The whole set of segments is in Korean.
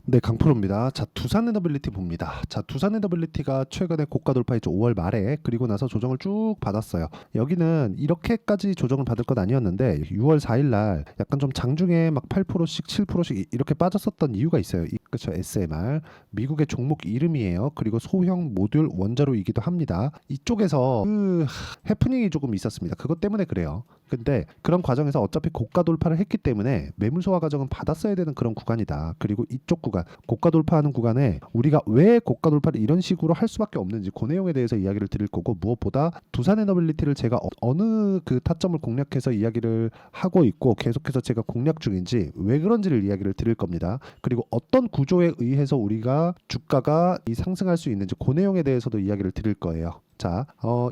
네, 강프로입니다. 자, 두산에너빌리티 봅니다. 자, 두산에너빌리티가 최근에 고가 돌파했죠. 5월 말에. 그리고 나서 조정을 쭉 받았어요. 여기는 이렇게까지 조정을 받을 건 아니었는데 6월 4일 날 약간 좀 장중에 막 8%씩 7%씩 이렇게 빠졌었던 이유가 있어요. 그렇죠. SMR. 미국의 종목 이름이에요. 그리고 소형 모듈 원자로이기도 합니다. 이쪽에서 해프닝이 조금 있었습니다. 그것 때문에 그래요. 근데 그런 과정에서 어차피 고가 돌파를 했기 때문에 매물 소화 과정은 받았어야 되는 그런 구간이다. 그리고 이쪽 구간, 고가 돌파하는 구간에 우리가 왜 고가 돌파를 이런 식으로 할 수밖에 없는지 그 내용에 대해서 이야기를 드릴 거고, 무엇보다 두산에너빌리티를 제가 어느 그 타점을 공략해서 이야기를 하고 있고 계속해서 제가 공략 중인지 왜 그런지를 이야기를 드릴 겁니다. 그리고 어떤 구조에 의해서 우리가 주가가 이 상승할 수 있는지 그 내용에 대해서도 이야기를 드릴 거예요. 자,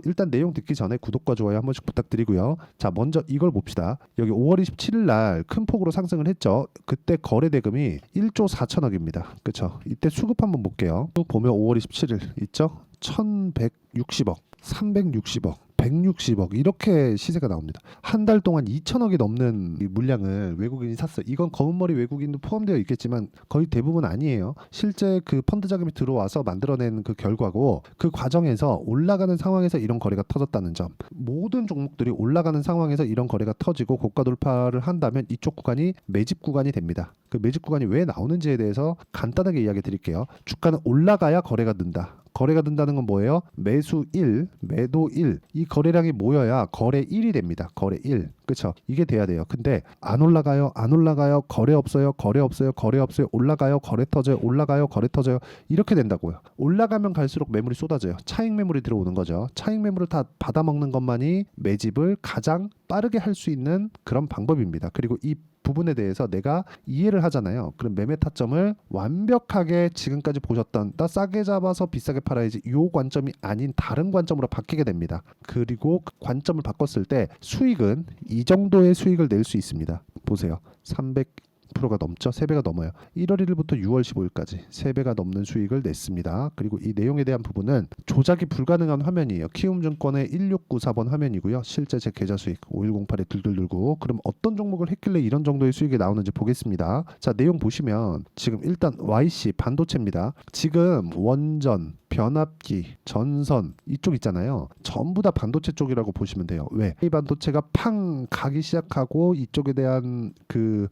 일단 내용 듣기 전에 구독과 좋아요 한 번씩 부탁드리고요. 자, 먼저 이걸 봅시다. 여기 5월 27일 날 큰 폭으로 상승을 했죠. 그때 거래 대금이 1조 4천억입니다. 그렇죠? 이때 수급 한번 볼게요. 쭉 보면 5월 27일 있죠? 1160억, 360억, 160억 이렇게 시세가 나옵니다. 한 달 동안 2천억이 넘는 이 물량을 외국인이 샀어요. 이건 검은머리 외국인도 포함되어 있겠지만 거의 대부분 아니에요. 실제 그 펀드 자금이 들어와서 만들어낸 그 결과고, 그 과정에서 올라가는 상황에서 이런 거래가 터졌다는 점. 모든 종목들이 올라가는 상황에서 이런 거래가 터지고 고가 돌파를 한다면 이쪽 구간이 매집 구간이 됩니다. 그 매집 구간이 왜 나오는지에 대해서 간단하게 이야기 드릴게요. 주가는 올라가야 거래가 는다. 거래가 된다는 건 뭐예요? 매수 1, 매도 1. 이 거래량이 모여야 거래 1이 됩니다. 거래 1. 그렇죠? 이게 돼야 돼요. 근데 안 올라가요. 안 올라가요. 거래 없어요. 거래 없어요. 거래 없어요. 올라가요. 거래 터져요. 올라가요. 거래 터져요. 이렇게 된다고요. 올라가면 갈수록 매물이 쏟아져요. 차익 매물이 들어오는 거죠. 차익 매물을 다 받아먹는 것만이 매집을 가장 빠르게 할 수 있는 그런 방법입니다. 그리고 이 부분에 대해서 내가 이해를 하잖아요. 그럼 매매 타점을 완벽하게 지금까지 보셨던 나 싸게 잡아서 비싸게 팔아야지 이 관점이 아닌 다른 관점으로 바뀌게 됩니다. 그리고 그 관점을 바꿨을 때 수익은 이 정도의 수익을 낼 수 있습니다. 보세요. 300%가 넘죠. 3배가 넘어요. 1월 1일부터 6월 15일까지 3배가 넘는 수익을 냈습니다. 그리고 이 내용에 대한 부분은 조작이 불가능한 화면이에요. 키움증권의 1694번 화면이고요. 실제 제 계좌 수익 5108에 들들들고, 그럼 어떤 종목을 했길래 이런 정도의 수익이 나오는지 보겠습니다. 자, 내용 보시면 지금 일단 YC 반도체입니다. 지금 원전, 변압기, 전선 이쪽 있잖아요. 전부 다 반도체 쪽이라고 보시면 돼요. 왜? 이 반도체가 팡 가기 시작하고 이쪽에 대한 그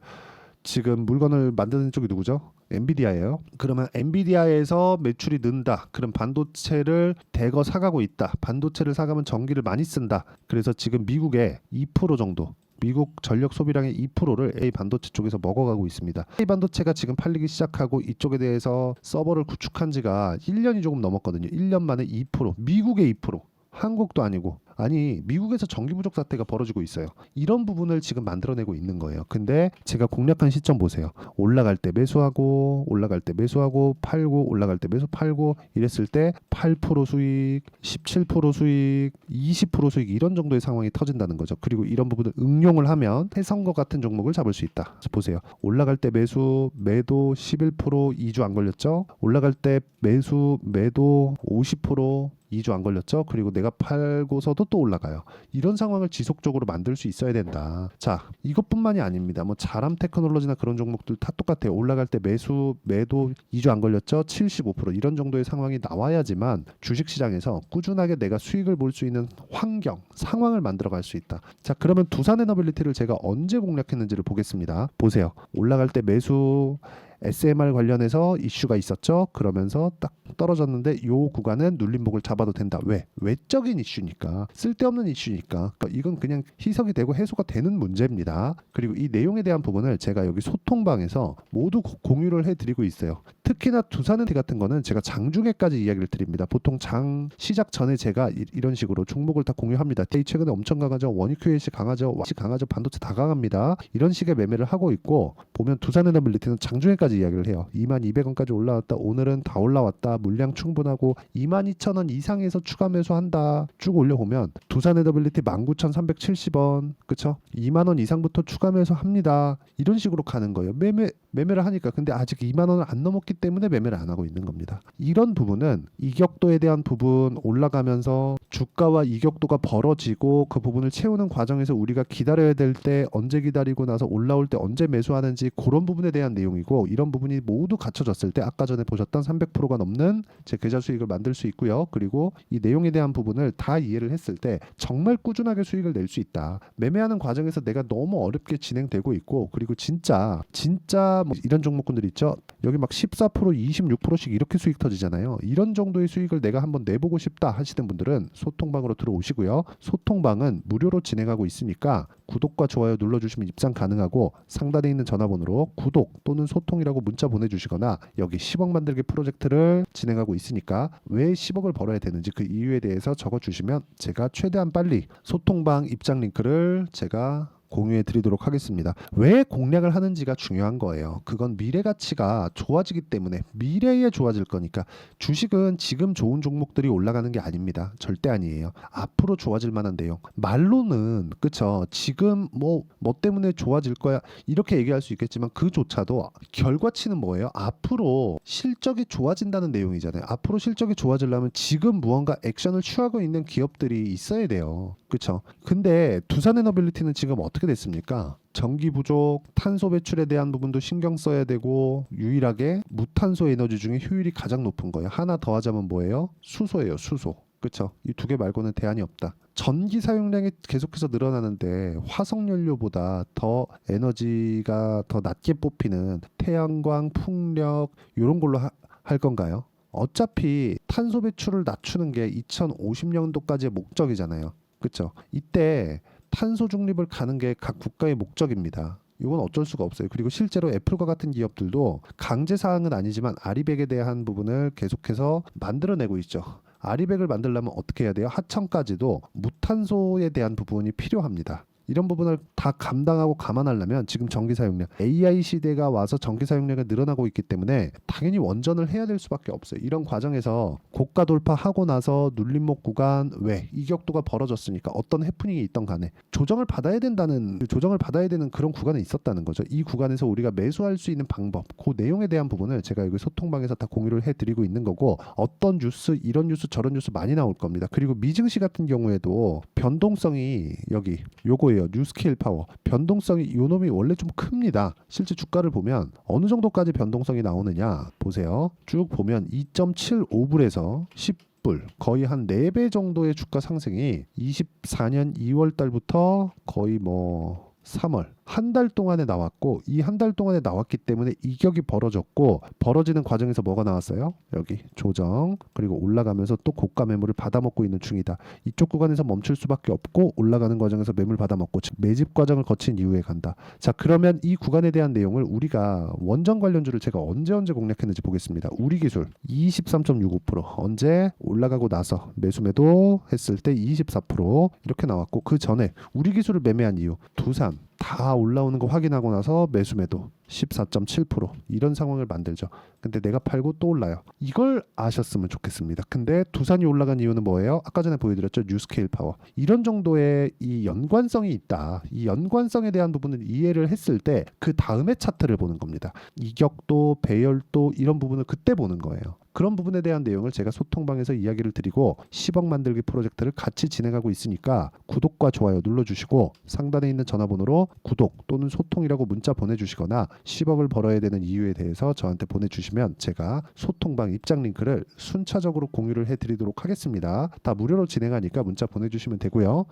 지금 물건을 만드는 쪽이 누구죠? 엔비디아예요. 그러면 엔비디아에서 매출이 는다. 그럼 반도체를 대거 사가고 있다. 반도체를 사가면 전기를 많이 쓴다. 그래서 지금 미국의 2% 정도, 미국 전력 소비량의 2%를 A 반도체 쪽에서 먹어가고 있습니다. A 반도체가 지금 팔리기 시작하고 이쪽에 대해서 서버를 구축한 지가 1년이 조금 넘었거든요. 1년 만에 2%, 미국의 2%. 한국도 아니고, 아니 미국에서 전기 부족 사태가 벌어지고 있어요. 이런 부분을 지금 만들어내고 있는 거예요. 근데 제가 공략한 시점 보세요. 올라갈 때 매수하고, 올라갈 때 매수하고, 팔고, 올라갈 때 매수 팔고, 이랬을 때 8% 수익, 17% 수익, 20% 수익, 이런 정도의 상황이 터진다는 거죠. 그리고 이런 부분을 응용을 하면 해성과 같은 종목을 잡을 수 있다. 보세요. 올라갈 때 매수, 매도 11%, 2주 안 걸렸죠? 올라갈 때 매수, 매도 50%, 2주 안 걸렸죠? 그리고 내가 팔고서도 또 올라가요. 이런 상황을 지속적으로 만들 수 있어야 된다. 자, 이것뿐만이 아닙니다. 뭐 자람 테크놀로지나 그런 종목들 다 똑같아요. 올라갈 때 매수, 매도 2주 안 걸렸죠? 75% 이런 정도의 상황이 나와야지만 주식시장에서 꾸준하게 내가 수익을 볼 수 있는 환경, 상황을 만들어갈 수 있다. 자, 그러면 두산에너빌리티를 제가 언제 공략했는지를 보겠습니다. 보세요. 올라갈 때 매수, SMR 관련해서 이슈가 있었죠. 그러면서 딱 떨어졌는데 이 구간은 눌림목을 잡아도 된다. 왜? 외적인 이슈니까, 쓸데없는 이슈니까. 이건 그냥 희석이 되고 해소가 되는 문제입니다. 그리고 이 내용에 대한 부분을 제가 여기 소통방에서 모두 공유를 해드리고 있어요. 특히나 두산은티 같은 거는 제가 장중에까지 이야기를 드립니다. 보통 장 시작 전에 제가 이런 식으로 종목을 다 공유합니다. 데이 최근에 엄청 강하죠. 원익QH 강하죠. 와시 강하죠. 반도체 다 강합니다. 이런 식의 매매를 하고 있고, 보면 두산에너빌리티는 장중에까지 이야기를 해요. 22,200원까지 올라왔다. 오늘은 다 올라왔다. 물량 충분하고 22,000원 이상에서 추가 매수한다. 쭉 올려보면 두산에너빌리티 19,370원, 그쵸? 2만원 이상부터 추가 매수합니다. 이런 식으로 가는 거예요. 매매를 하니까. 근데 아직 2만원을 안 넘었기 때문에 매매를 안 하고 있는 겁니다. 이런 부분은 이격도에 대한 부분 올라가면서 주가와 이격도가 벌어지고 그 부분을 채우는 과정에서 우리가 기다려야 될 때 언제 기다리고 나서 올라올 때 언제 매수하는지 그런 부분에 대한 내용이고, 이런 부분이 모두 갖춰졌을 때 아까 전에 보셨던 300%가 넘는 제 계좌 수익을 만들 수 있고요. 그리고 이 내용에 대한 부분을 다 이해를 했을 때 정말 꾸준하게 수익을 낼 수 있다. 매매하는 과정에서 내가 너무 어렵게 진행되고 있고, 그리고 진짜 뭐 이런 종목군들 있죠. 여기 막 14%, 26%씩 이렇게 수익 터지잖아요. 이런 정도의 수익을 내가 한번 내보고 싶다 하시는 분들은 소통방으로 들어오시고요. 소통방은 무료로 진행하고 있으니까 구독과 좋아요 눌러주시면 입장 가능하고, 상단에 있는 전화번호로 구독 또는 소통이라고 문자 보내주시거나, 여기 10억 만들기 프로젝트를 진행하고 있으니까 왜 10억을 벌어야 되는지 그 이유에 대해서 적어주시면 제가 최대한 빨리 소통방 입장 링크를 제가 공유해 드리도록 하겠습니다. 왜 공략을 하는지가 중요한 거예요. 그건 미래 가치가 좋아지기 때문에, 미래에 좋아질 거니까. 주식은 지금 좋은 종목들이 올라가는 게 아닙니다. 절대 아니에요. 앞으로 좋아질 만한 내용. 말로는 그쵸, 지금 뭐 때문에 좋아질 거야 이렇게 얘기할 수 있겠지만, 그조차도 결과치는 뭐예요? 앞으로 실적이 좋아진다는 내용이잖아요. 앞으로 실적이 좋아지려면 지금 무언가 액션을 취하고 있는 기업들이 있어야 돼요. 그쵸? 근데 두산에너빌리티는 지금 어떻게 됐습니까? 전기 부족, 탄소 배출에 대한 부분도 신경 써야 되고, 유일하게 무탄소 에너지 중에 효율이 가장 높은 거예요. 하나 더 하자면 뭐예요? 수소예요. 수소. 그쵸? 이 두 개 말고는 대안이 없다. 전기 사용량이 계속해서 늘어나는데 화석연료보다 더 에너지가 더 낮게 뽑히는 태양광, 풍력 이런 걸로 할 건가요? 어차피 탄소 배출을 낮추는 게 2050년도까지의 목적이잖아요. 그렇죠? 이때 탄소 중립을 가는 게 각 국가의 목적입니다. 이건 어쩔 수가 없어요. 그리고 실제로 애플과 같은 기업들도 강제 사항은 아니지만 아리백에 대한 부분을 계속해서 만들어내고 있죠. 아리백을 만들려면 어떻게 해야 돼요? 하청까지도 무탄소에 대한 부분이 필요합니다. 이런 부분을 다 감당하고 감안하려면 지금 전기 사용량, AI 시대가 와서 전기 사용량이 늘어나고 있기 때문에 당연히 원전을 해야 될 수밖에 없어요. 이런 과정에서 고가 돌파하고 나서 눌림목 구간 왜 이격도가 벌어졌으니까 어떤 해프닝이 있던 간에 조정을 받아야 되는 그런 구간에 있었다는 거죠. 이 구간에서 우리가 매수할 수 있는 방법, 그 내용에 대한 부분을 제가 여기 소통방에서 다 공유를 해드리고 있는 거고, 어떤 뉴스, 이런 뉴스 저런 뉴스 많이 나올 겁니다. 그리고 미증시 같은 경우에도 변동성이 여기 요거예요. 뉴스케일 파워. 변동성이 요 놈이 원래 좀 큽니다. 실제 주가를 보면 어느 정도까지 변동성이 나오느냐 보세요. 쭉 보면 2.75불에서 10불, 거의 한 4배 정도의 주가 상승이 24년 2월 달부터 거의 3월 한 달 동안에 나왔고, 이 한 달 동안에 나왔기 때문에 이격이 벌어졌고, 벌어지는 과정에서 뭐가 나왔어요? 여기 조정, 그리고 올라가면서 또 고가 매물을 받아먹고 있는 중이다. 이쪽 구간에서 멈출 수밖에 없고 올라가는 과정에서 매물 받아먹고, 즉 매집 과정을 거친 이후에 간다. 자, 그러면 이 구간에 대한 내용을 우리가 원전 관련주를 제가 언제 공략했는지 보겠습니다. 우리기술 23.65%, 언제 올라가고 나서 매수 했을 때 24% 이렇게 나왔고, 그 전에 우리기술을 매매한 이유, 두산 다 올라오는 거 확인하고 나서 매도 14.7% 이런 상황을 만들죠. 근데 내가 팔고 또 올라요. 이걸 아셨으면 좋겠습니다. 근데 두산이 올라간 이유는 뭐예요? 아까 전에 보여드렸죠. 뉴스케일 파워. 이런 정도의 이 연관성이 있다. 이 연관성에 대한 부분을 이해를 했을 때 그 다음에 차트를 보는 겁니다. 이격도, 배열도 이런 부분을 그때 보는 거예요. 그런 부분에 대한 내용을 제가 소통방에서 이야기를 드리고 10억 만들기 프로젝트를 같이 진행하고 있으니까 구독과 좋아요 눌러주시고, 상단에 있는 전화번호로 구독 또는 소통이라고 문자 보내주시거나 10억을 벌어야 되는 이유에 대해서 저한테 보내주시면 제가 소통방 입장 링크를 순차적으로 공유를 해드리도록 하겠습니다. 다 무료로 진행하니까 문자 보내주시면 되고요.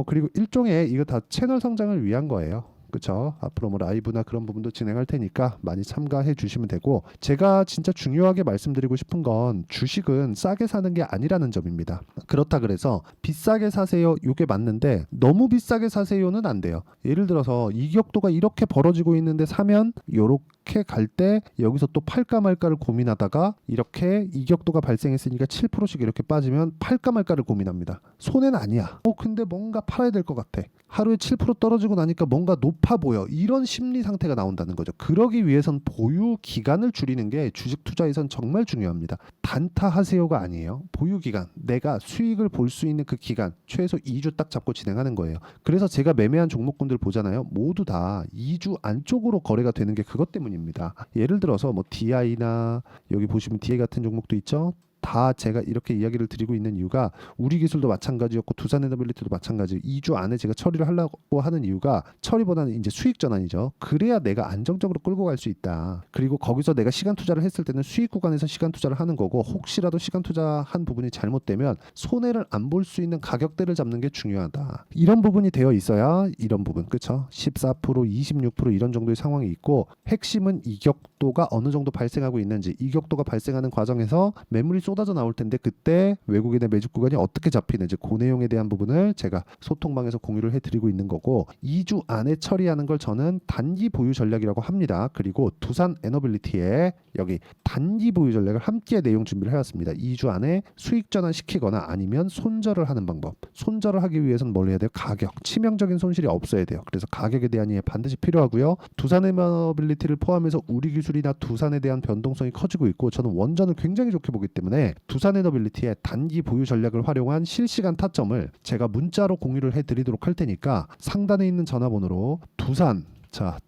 그리고 일종의 이거 다 채널 성장을 위한 거예요. 그쵸? 앞으로 라이브나 그런 부분도 진행할 테니까 많이 참가해 주시면 되고, 제가 진짜 중요하게 말씀드리고 싶은 건 주식은 싸게 사는 게 아니라는 점입니다. 그렇다 그래서 비싸게 사세요, 이게 맞는데 너무 비싸게 사세요는 안 돼요. 예를 들어서 이격도가 이렇게 벌어지고 있는데 사면 요렇게 갈 때 여기서 또 팔까 말까를 고민하다가 이렇게 이격도가 발생했으니까 7%씩 이렇게 빠지면 팔까 말까를 고민합니다. 손해는 아니야. 근데 뭔가 팔아야 될 것 같아. 하루에 7% 떨어지고 나니까 뭔가 높아 보여. 이런 심리 상태가 나온다는 거죠. 그러기 위해선 보유 기간을 줄이는 게 주식 투자에선 정말 중요합니다. 단타하세요가 아니에요. 보유 기간, 내가 수익을 볼 수 있는 그 기간 최소 2주 딱 잡고 진행하는 거예요. 그래서 제가 매매한 종목군들 보잖아요. 모두 다 2주 안쪽으로 거래가 되는 게 그것 때문입니다. 부분입니다. 예를 들어서 뭐 DI나 여기 보시면 DI 같은 종목도 있죠. 다 제가 이렇게 이야기를 드리고 있는 이유가 우리 기술도 마찬가지였고 두산 에너빌리티도 마찬가지 2주 안에 제가 처리를 하려고 하는 이유가 처리보다는 이제 수익 전환이죠. 그래야 내가 안정적으로 끌고 갈 수 있다. 그리고 거기서 내가 시간 투자를 했을 때는 수익 구간에서 시간 투자를 하는 거고 혹시라도 시간 투자한 부분이 잘못되면 손해를 안 볼 수 있는 가격대를 잡는 게 중요하다. 이런 부분이 되어 있어야 이런 부분 그쵸? 14% 26% 이런 정도의 상황이 있고 핵심은 이격도가 어느 정도 발생하고 있는지 이격도가 발생하는 과정에서 매물이 쏟아져 나올 텐데 그때 외국인의 매집 구간이 어떻게 잡히는지 그 내용에 대한 부분을 제가 소통방에서 공유를 해드리고 있는 거고 2주 안에 처리하는 걸 저는 단기 보유 전략이라고 합니다. 그리고 두산 에너빌리티에 여기 단기 보유 전략을 함께 내용 준비를 해왔습니다. 2주 안에 수익 전환 시키거나 아니면 손절을 하는 방법. 손절을 하기 위해서는 뭘 해야 돼요? 가격. 치명적인 손실이 없어야 돼요. 그래서 가격에 대한 이해 반드시 필요하고요. 두산 에너빌리티를 포함해서 우리 기술이나 두산에 대한 변동성이 커지고 있고 저는 원전을 굉장히 좋게 보기 때문에 두산 에너빌리티의 단기 보유 전략을 활용한 실시간 타점을 제가 문자로 공유를 해드리도록 할 테니까 상단에 있는 전화번호로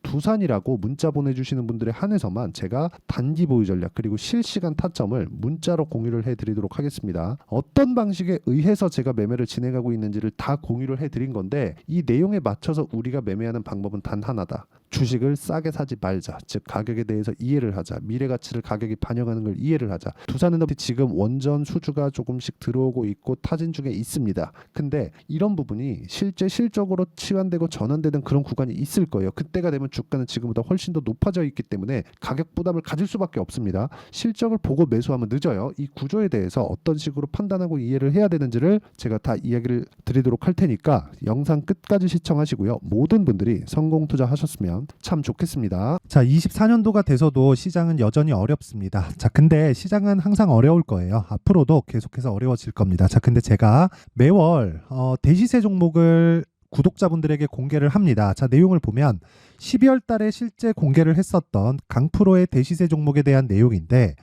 두산이라고 문자 보내주시는 분들에 한해서만 제가 단기 보유 전략 그리고 실시간 타점을 문자로 공유를 해드리도록 하겠습니다. 어떤 방식에 의해서 제가 매매를 진행하고 있는지를 다 공유를 해드린 건데 이 내용에 맞춰서 우리가 매매하는 방법은 단 하나다. 주식을 싸게 사지 말자. 즉 가격에 대해서 이해를 하자. 미래 가치를 가격이 반영하는 걸 이해를 하자. 두산에너비 지금 원전 수주가 조금씩 들어오고 있고 타진 중에 있습니다. 근데 이런 부분이 실제 실적으로 치환되고 전환되는 그런 구간이 있을 거예요. 그때가 되면 주가는 지금보다 훨씬 더 높아져 있기 때문에 가격 부담을 가질 수밖에 없습니다. 실적을 보고 매수하면 늦어요. 이 구조에 대해서 어떤 식으로 판단하고 이해를 해야 되는지를 제가 다 이야기를 드리도록 할 테니까 영상 끝까지 시청하시고요. 모든 분들이 성공 투자하셨으면 참 좋겠습니다. 자, 24년도가 돼서도 시장은 여전히 어렵습니다. 자, 근데 시장은 항상 어려울 거예요. 앞으로도 계속해서 어려워질 겁니다. 자, 근데 제가 매월 대시세 종목을 구독자분들에게 공개를 합니다. 자, 내용을 보면 12월 달에 실제 공개를 했었던 강프로의 대시세 종목에 대한 내용인데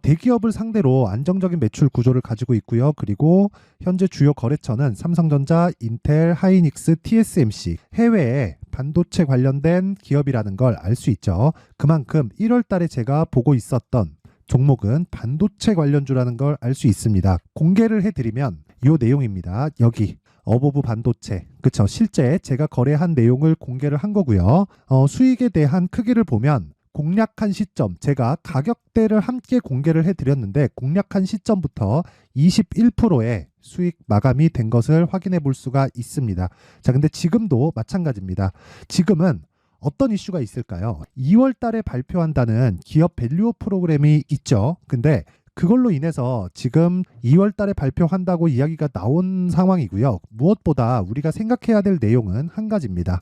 대기업을 상대로 안정적인 매출 구조를 가지고 있고요. 그리고 현재 주요 거래처는 삼성전자, 인텔, 하이닉스, TSMC, 해외에 반도체 관련된 기업이라는 걸 알 수 있죠. 그만큼 1월 달에 제가 보고 있었던 종목은 반도체 관련주라는 걸 알 수 있습니다. 공개를 해드리면 이 내용입니다. 여기 어보브 반도체, 그쵸? 실제 제가 거래한 내용을 공개를 한 거고요. 수익에 대한 크기를 보면 공략한 시점, 제가 가격대를 함께 공개를 해드렸는데 공략한 시점부터 21%의 수익 마감이 된 것을 확인해 볼 수가 있습니다. 자, 근데 지금도 마찬가지입니다. 지금은 어떤 이슈가 있을까요? 2월 달에 발표한다는 기업 밸류업 프로그램이 있죠. 근데 그걸로 인해서 지금 2월 달에 발표한다고 이야기가 나온 상황이고요. 무엇보다 우리가 생각해야 될 내용은 한 가지입니다.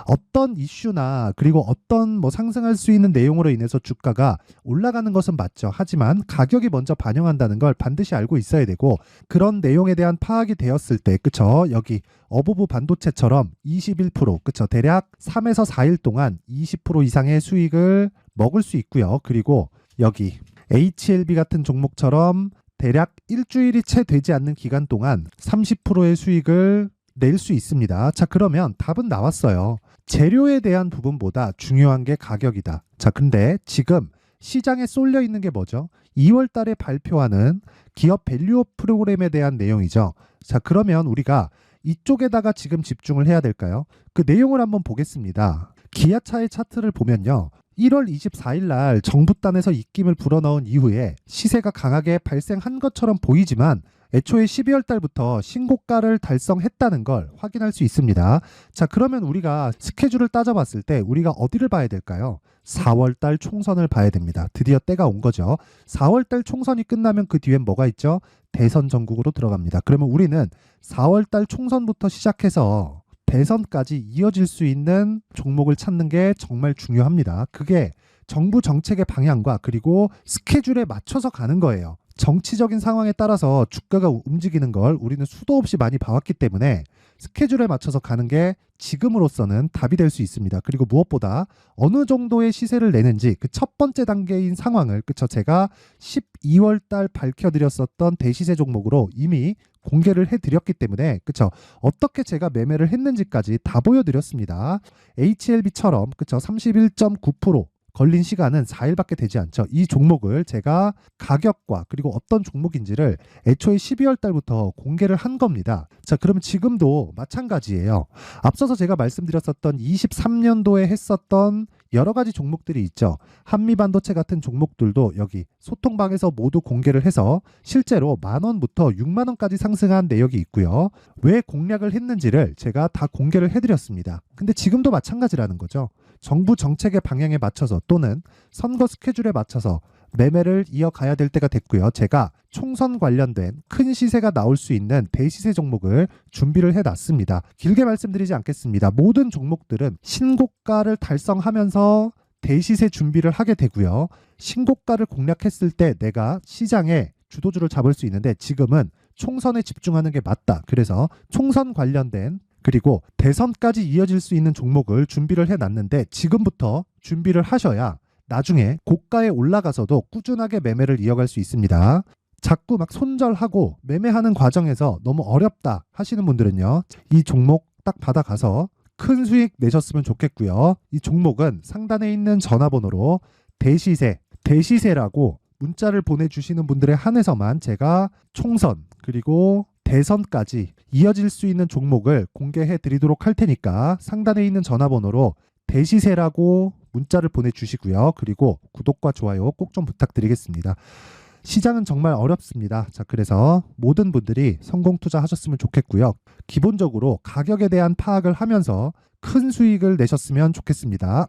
어떤 이슈나 그리고 어떤 상승할 수 있는 내용으로 인해서 주가가 올라가는 것은 맞죠. 하지만 가격이 먼저 반영한다는 걸 반드시 알고 있어야 되고 그런 내용에 대한 파악이 되었을 때 그쵸? 여기 어보브 반도체처럼 21% 그쵸? 대략 3에서 4일 동안 20% 이상의 수익을 먹을 수 있고요. 그리고 여기 HLB 같은 종목처럼 대략 일주일이 채 되지 않는 기간 동안 30%의 수익을 낼 수 있습니다. 자, 그러면 답은 나왔어요. 재료에 대한 부분보다 중요한 게 가격이다. 자, 근데 지금 시장에 쏠려 있는 게 뭐죠? 2월 달에 발표하는 기업 밸류업 프로그램에 대한 내용이죠. 자, 그러면 우리가 이쪽에다가 지금 집중을 해야 될까요? 그 내용을 한번 보겠습니다. 기아차의 차트를 보면요. 1월 24일 날 정부단에서 입김을 불어넣은 이후에 시세가 강하게 발생한 것처럼 보이지만 애초에 12월 달부터 신고가를 달성했다는 걸 확인할 수 있습니다. 자, 그러면 우리가 스케줄을 따져봤을 때 우리가 어디를 봐야 될까요? 4월 달 총선을 봐야 됩니다. 드디어 때가 온 거죠. 4월 달 총선이 끝나면 그 뒤엔 뭐가 있죠? 대선 전국으로 들어갑니다. 그러면 우리는 4월 달 총선부터 시작해서 대선까지 이어질 수 있는 종목을 찾는 게 정말 중요합니다. 그게 정부 정책의 방향과 그리고 스케줄에 맞춰서 가는 거예요. 정치적인 상황에 따라서 주가가 움직이는 걸 우리는 수도 없이 많이 봐왔기 때문에 스케줄에 맞춰서 가는 게 지금으로서는 답이 될 수 있습니다. 그리고 무엇보다 어느 정도의 시세를 내는지 그 첫 번째 단계인 상황을 그쵸? 제가 12월 달 밝혀드렸었던 대시세 종목으로 이미 공개를 해드렸기 때문에 그쵸? 어떻게 제가 매매를 했는지까지 다 보여드렸습니다. HLB처럼 그쵸? 31.9% 걸린 시간은 4일밖에 되지 않죠. 이 종목을 제가 가격과 그리고 어떤 종목인지를 애초에 12월 달부터 공개를 한 겁니다. 자, 그럼 지금도 마찬가지예요. 앞서서 제가 말씀드렸었던 23년도에 했었던 여러 가지 종목들이 있죠. 한미반도체 같은 종목들도 여기 소통방에서 모두 공개를 해서 실제로 10,000원부터 60,000원까지 상승한 내역이 있고요. 왜 공략을 했는지를 제가 다 공개를 해드렸습니다. 근데 지금도 마찬가지라는 거죠. 정부 정책의 방향에 맞춰서 또는 선거 스케줄에 맞춰서 매매를 이어가야 될 때가 됐고요. 제가 총선 관련된 큰 시세가 나올 수 있는 대시세 종목을 준비를 해놨습니다. 길게 말씀드리지 않겠습니다. 모든 종목들은 신고가를 달성하면서 대시세 준비를 하게 되고요. 신고가를 공략했을 때 내가 시장에 주도주를 잡을 수 있는데 지금은 총선에 집중하는 게 맞다. 그래서 총선 관련된 그리고 대선까지 이어질 수 있는 종목을 준비를 해놨는데 지금부터 준비를 하셔야 나중에 고가에 올라가서도 꾸준하게 매매를 이어갈 수 있습니다. 자꾸 막 손절하고 매매하는 과정에서 너무 어렵다 하시는 분들은요. 이 종목 딱 받아가서 큰 수익 내셨으면 좋겠고요. 이 종목은 상단에 있는 전화번호로 대시세라고 문자를 보내주시는 분들에 한해서만 제가 총선 그리고 대선까지 이어질 수 있는 종목을 공개해 드리도록 할 테니까 상단에 있는 전화번호로 대시세라고 문자를 보내주시고요. 그리고 구독과 좋아요 꼭 좀 부탁드리겠습니다. 시장은 정말 어렵습니다. 자, 그래서 모든 분들이 성공 투자하셨으면 좋겠고요. 기본적으로 가격에 대한 파악을 하면서 큰 수익을 내셨으면 좋겠습니다.